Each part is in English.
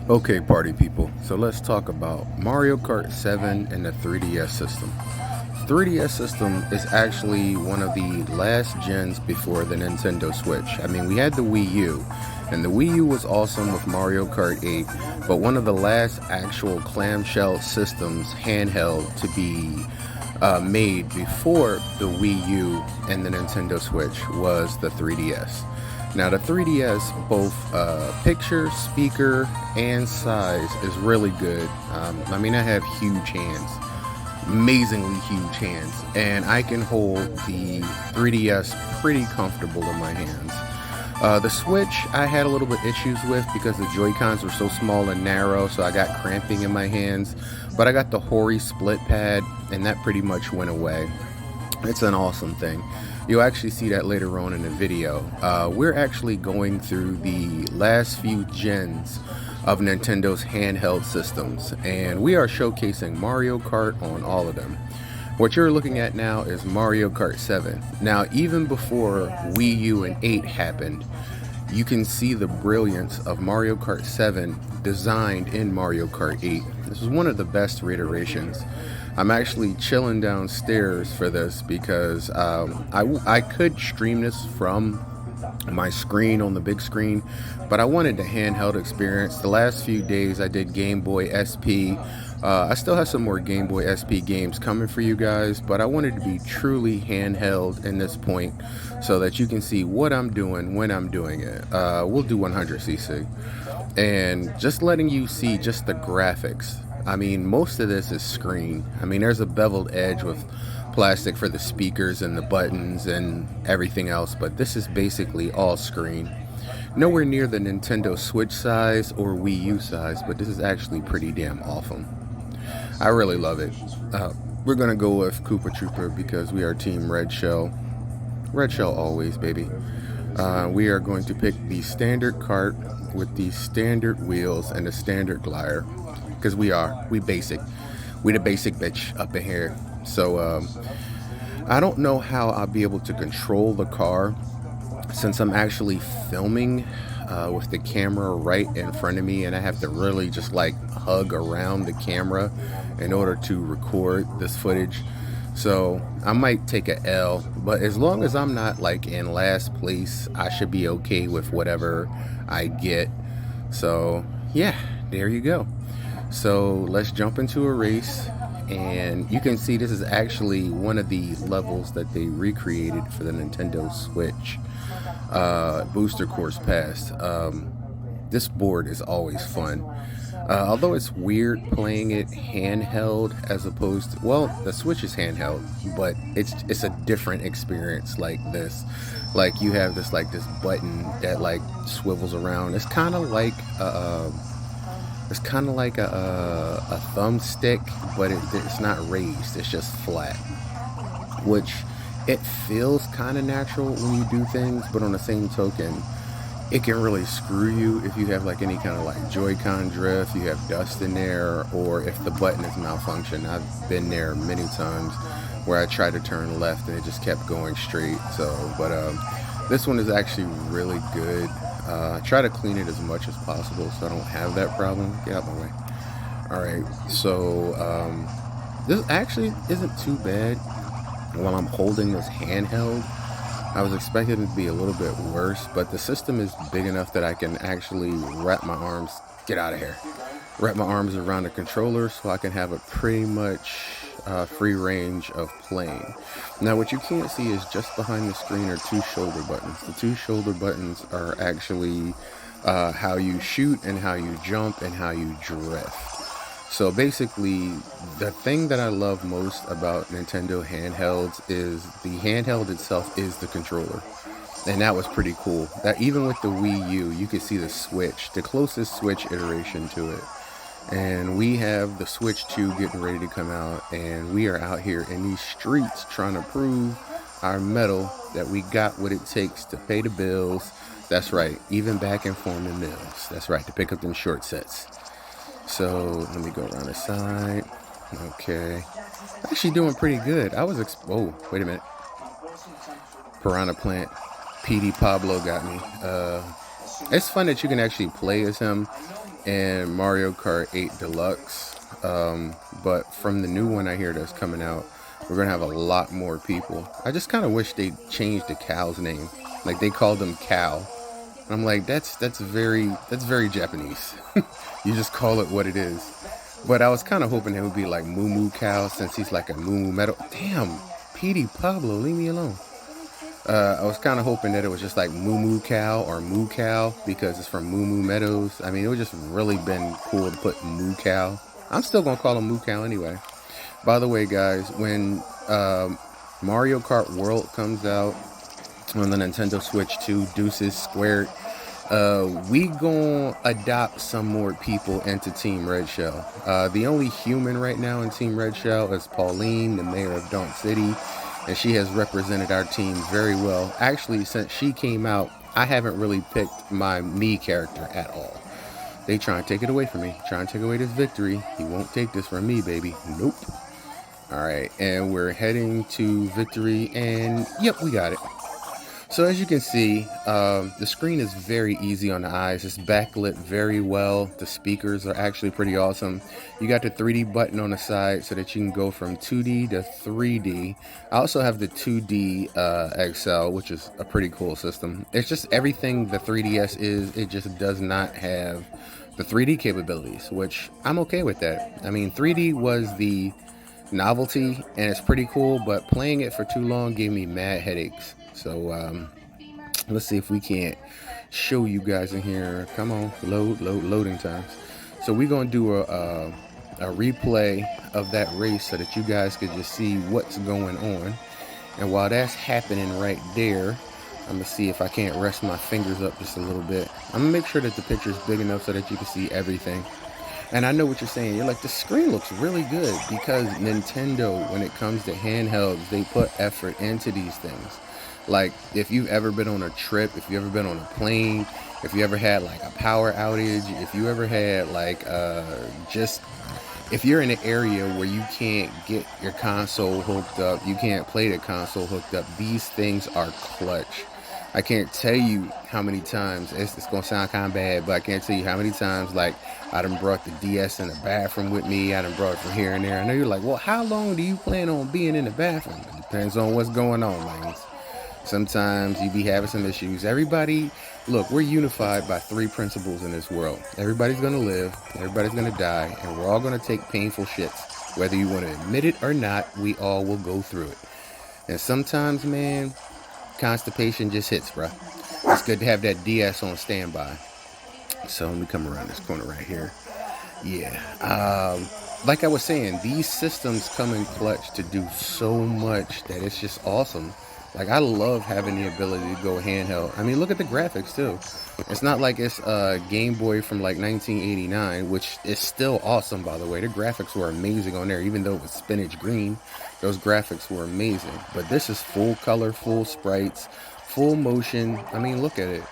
Okay, party people, so let's talk about Mario Kart 7 and the 3DS system. 3DS system is actually one of the last gens before the Nintendo Switch. I mean, we had the Wii U, and the Wii U was awesome with Mario Kart 8, but one of the last actual clamshell systems handheld to be made before the Wii U and the Nintendo Switch was the 3DS. Now, the 3DS, both picture, speaker, and size, is really good. I mean, I have huge hands, amazingly huge hands, and I can hold the 3DS pretty comfortable in my hands. The Switch, I had a little bit issues with because the Joy-Cons were so small and narrow, so I got cramping in my hands. But I got the Hori split pad, and that pretty much went away. It's an awesome thing. You'll actually see that later on in the video. We're actually going through the last few gens of Nintendo's handheld systems, and we are showcasing Mario Kart on all of them. What you're looking at now is Mario Kart 7. Now, even before Wii U and 8 happened, you can see the brilliance of Mario Kart 7 designed in Mario Kart 8. This is one of the best reiterations. I'm actually chilling downstairs for this because I could stream this from my screen on the big screen, but I wanted the handheld experience. The last few days I did Game Boy SP. I still have some more Game Boy SP games coming for you guys, but I wanted to be truly handheld in this point so that you can see what I'm doing when I'm doing it. We'll do 100cc. And just letting you see just the graphics. I mean, most of this is screen. I mean, there's a beveled edge with plastic for the speakers and the buttons and everything else, but this is basically all screen. Nowhere near the Nintendo Switch size or Wii U size, but this is actually pretty damn awesome. I really love it. We're gonna go with Koopa Trooper because we are Team Red Shell. Red Shell always, baby. We are going to pick the standard kart with the standard wheels and the standard glider because we basic. We the basic bitch up in here. So I don't know how I'll be able to control the car since I'm actually filming with the camera right in front of me, and I have to really just like hug around the camera in order to record this footage. So I might take a L, but as long as I'm not like in last place, I should be okay with whatever I get. So yeah, there you go. So let's jump into a race, and you can see this is actually one of the levels that they recreated for the Nintendo Switch. Booster Course Pass. This board is always fun. Although it's weird playing it handheld as opposed to, well, the Switch is handheld, but it's a different experience like this. Like you have this button that like swivels around. It's kind of like a thumbstick, but it's not raised. It's just flat, which it feels kind of natural when you do things, but on the same token, it can really screw you if you have like any kind of like Joy-Con drift, you have dust in there, or if the button is malfunctioned. I've been there many times where I tried to turn left and it just kept going straight. So, but this one is actually really good. Try to clean it as much as possible so I don't have that problem. Get out my way. All right, so this actually isn't too bad while I'm holding this handheld. I was expecting it to be a little bit worse, but the system is big enough that I can actually wrap my arms, get out of here, wrap my arms around the controller so I can have a pretty much free range of playing. Now what you can't see is just behind the screen are two shoulder buttons. The two shoulder buttons are actually how you shoot and how you jump and how you drift. So basically, the thing that I love most about Nintendo handhelds is the handheld itself is the controller. And that was pretty cool. That even with the Wii U, you could see the Switch, the closest Switch iteration to it. And we have the Switch 2 getting ready to come out, and we are out here in these streets trying to prove our mettle that we got what it takes to pay the bills. That's right, even back in Foreman Mills. That's right, to pick up them short sets. So let me go around the side. Okay, actually doing pretty good. I was oh, wait a minute. Piranha Plant, PD Pablo got me. It's fun that you can actually play as him and Mario Kart 8 Deluxe. But from the new one I hear that's coming out, we're gonna have a lot more people. I just kind of wish they changed the cow's name. Like they called him Cow. I'm like, that's very Japanese. You just call it what it is. But I was kind of hoping it would be like Moo Moo Cow since he's like a Moo Moo Meadow. Damn, Petey Pablo, leave me alone. I was kind of hoping that it was just like Moo Moo Cow or Moo Cow because it's from Moo Moo Meadows. I mean, it would just really been cool to put Moo Cow. I'm still gonna call him Moo Cow anyway. By the way, guys, when Mario Kart World comes out on the Nintendo Switch 2, Deuces Squared, we gonna adopt some more people into Team Red Shell. The only human right now in Team Red Shell is Pauline, the mayor of Daunt City, and she has represented our team very well. Actually, since she came out, I haven't really picked my me character at all. They try and take it away from me, try and take away this victory. He won't take this from me, baby. Nope. All right, and we're heading to victory, and yep, we got it. So as you can see, the screen is very easy on the eyes. It's backlit very well. The speakers are actually pretty awesome. You got the 3D button on the side so that you can go from 2D to 3D. I also have the 2D XL, which is a pretty cool system. It's just everything the 3DS is. It just does not have the 3D capabilities, which I'm okay with that. I mean, 3D was the novelty and it's pretty cool, but playing it for too long gave me mad headaches. So let's see if we can't show you guys in here. Come on, loading times. So we're gonna do a replay of that race so that you guys could just see what's going on. And while that's happening right there, I'm gonna see if I can't rest my fingers up just a little bit. I'm gonna make sure that the picture's big enough so that you can see everything. And I know what you're saying. You're like, the screen looks really good because Nintendo, when it comes to handhelds, they put effort into these things. Like, if you've ever been on a trip, if you've ever been on a plane, if you ever had like a power outage, if you ever had like if you're in an area where you can't get your console hooked up, you can't play the console hooked up, these things are clutch. I can't tell you how many times, it's going to sound kind of bad, but I can't tell you how many times, like, I done brought the DS in the bathroom with me. I done brought it from here and there. I know you're like, well, how long do you plan on being in the bathroom? It depends on what's going on, man. Sometimes you be having some issues. Everybody, look, we're unified by three principles in this world. Everybody's going to live, everybody's going to die, and we're all going to take painful shits. Whether you want to admit it or not, we all will go through it. And sometimes, man, constipation just hits, bro. It's good to have that DS on standby. So let me come around this corner right here. Yeah. Like I was saying, these systems come in clutch to do so much that it's just awesome. Like, I love having the ability to go handheld. I mean, look at the graphics, too. It's not like it's a Game Boy from, like, 1989, which is still awesome, by the way. The graphics were amazing on there. Even though it was spinach green, those graphics were amazing. But this is full color, full sprites, full motion. I mean, look at it.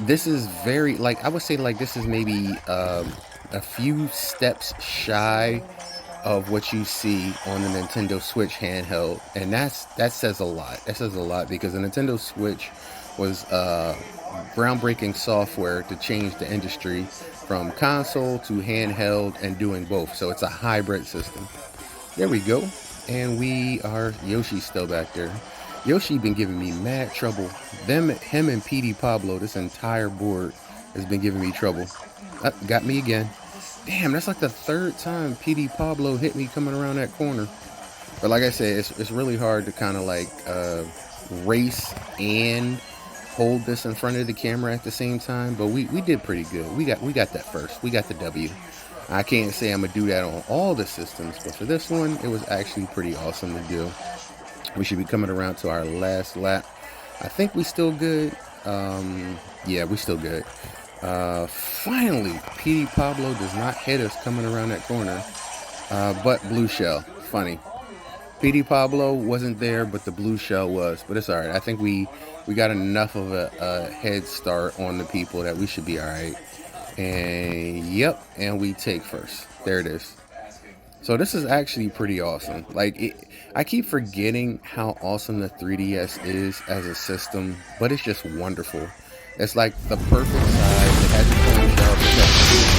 This is very, like, I would say, like, this is maybe a few steps shy of what you see on the Nintendo Switch handheld, and that says a lot. That says a lot because the Nintendo Switch was groundbreaking software to change the industry from console to handheld and doing both. So it's a hybrid system. There we go. And Yoshi's still back there. Yoshi been giving me mad trouble. Him and PD Pablo, this entire board has been giving me trouble. Got me again. Damn, that's like the third time PD Pablo hit me coming around that corner. But like I said, it's really hard to kind of like race and hold this in front of the camera at the same time. But we did pretty good. We got that first. We got the W. I can't say I'm gonna do that on all the systems, but for this one, it was actually pretty awesome to do. We should be coming around to our last lap. I think we still good. Yeah, we still good. Finally, PD Pablo does not hit us coming around that corner. But blue shell, funny. PD Pablo wasn't there, but the blue shell was. But it's all right. I think we got enough of a head start on the people that we should be all right. And yep, and we take first. There it is. So this is actually pretty awesome. I keep forgetting how awesome the 3DS is as a system, but it's just wonderful. It's like the perfect size. It has its own shelf.